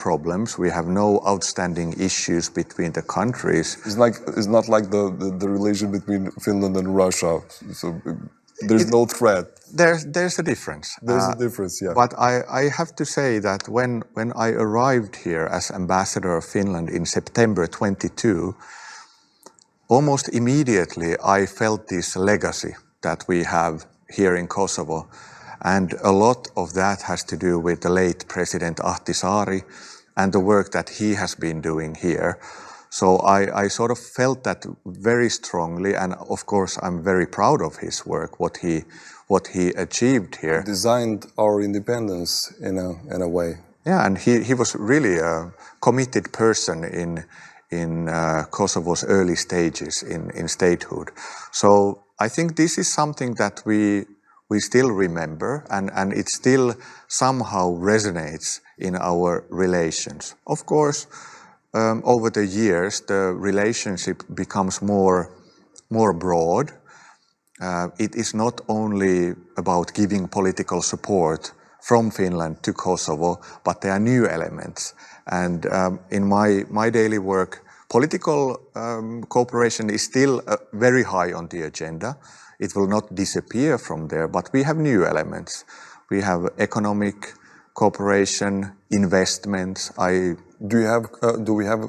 problems. We have no outstanding issues between the countries. It's not like the relation between Finland and Russia. So there's no threat. There's a difference. There's a difference, yeah. But I have to say that when I arrived here as ambassador of Finland in September 22, almost immediately I felt this legacy that we have here in Kosovo. And a lot of that has to do with the late President Ahtisaari and the work that he has been doing here. So I sort of felt that very strongly, and of course I'm very proud of his work, what he achieved here. Designed our independence in a way. Yeah, and he was really a committed person in Kosovo's early stages in statehood. So I think this is something that we still remember, and it still somehow resonates in our relations. Of course, over the years, the relationship becomes more broad. It is not only about giving political support from Finland to Kosovo, but there are new elements. And in my daily work, political cooperation is still very high on the agenda. It will not disappear from there, but we have new elements. We have economic cooperation, investments. Do we have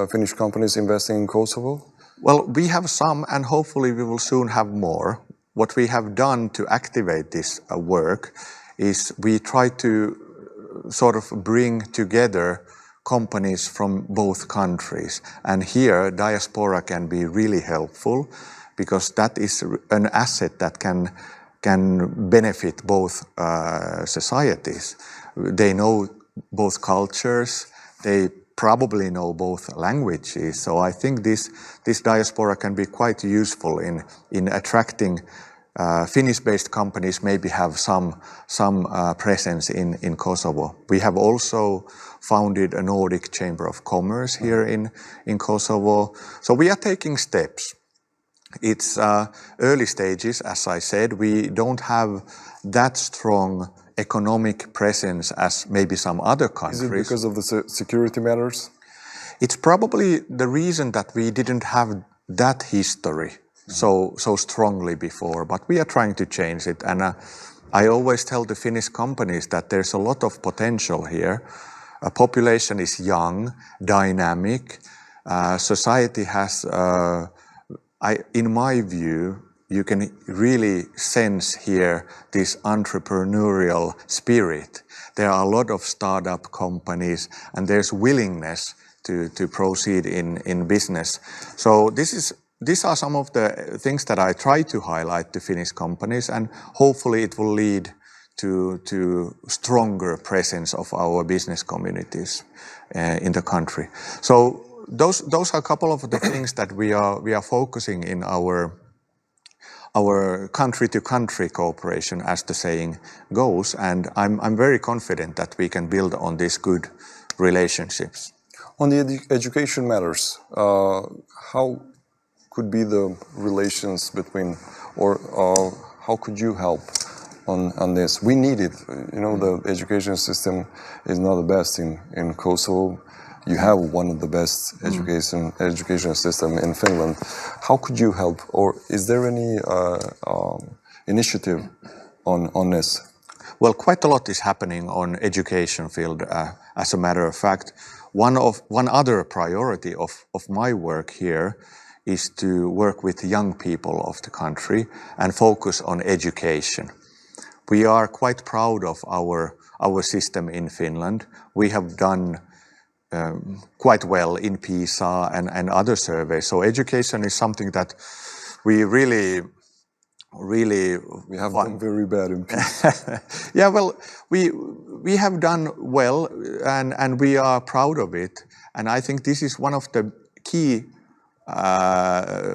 Finnish companies investing in Kosovo? Well, we have some, and hopefully we will soon have more. What we have done to activate this work is we try to sort of bring together companies from both countries. And here, diaspora can be really helpful, because that is an asset that can benefit both societies. They know both cultures, they probably know both languages. So I think this diaspora can be quite useful in attracting Finnish-based companies, maybe have some presence in Kosovo. We have also founded a Nordic Chamber of Commerce here in Kosovo. So we are taking steps. It's early stages, as I said. We don't have that strong economic presence as maybe some other countries. Is it because of the security matters? It's probably the reason that we didn't have that history so strongly before, but we are trying to change it. And I always tell the Finnish companies that there's a lot of potential here. Population is young, dynamic. Society has, in my view, you can really sense here this entrepreneurial spirit. There are a lot of startup companies, and there's willingness to proceed in business. So these are some of the things that I try to highlight to Finnish companies, and hopefully it will lead to stronger presence of our business communities in the country. So those are a couple of the things that we are focusing in our country-to-country cooperation, as the saying goes, and I'm very confident that we can build on these good relationships. On the education matters, how could be the relations between, or how could you help on this? We need it. You know, the education system is not the best in Kosovo. You have one of the best education system in Finland. How could you help, or is there any initiative on this? Well, quite a lot is happening on education field. As a matter of fact, one other priority of my work here is to work with young people of the country and focus on education. We are quite proud of our system in Finland. We have done quite well in PISA and other surveys. So education is something that we really we have done very bad in PISA. Yeah, well, we have done well, and we are proud of it. And I think this is one of the key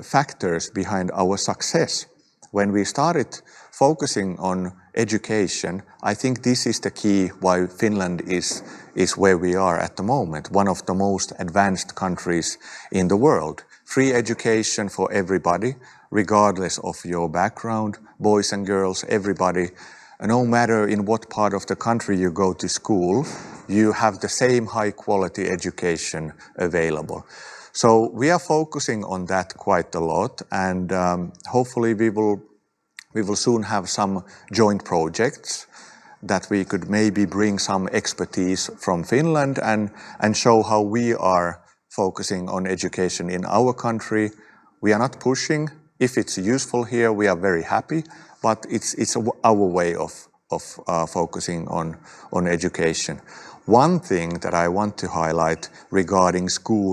factors behind our success. When we started focusing on education, I think this is the key why Finland is where we are at the moment, one of the most advanced countries in the world. Free education for everybody, regardless of your background, boys and girls, everybody. No matter in what part of the country you go to school, you have the same high quality education available. So we are focusing on that quite a lot, and hopefully we will soon have some joint projects that we could maybe bring some expertise from Finland and show how we are focusing on education in our country. We are not pushing. If it's useful here, we are very happy, but it's our way of focusing on education. One thing that I want to highlight regarding school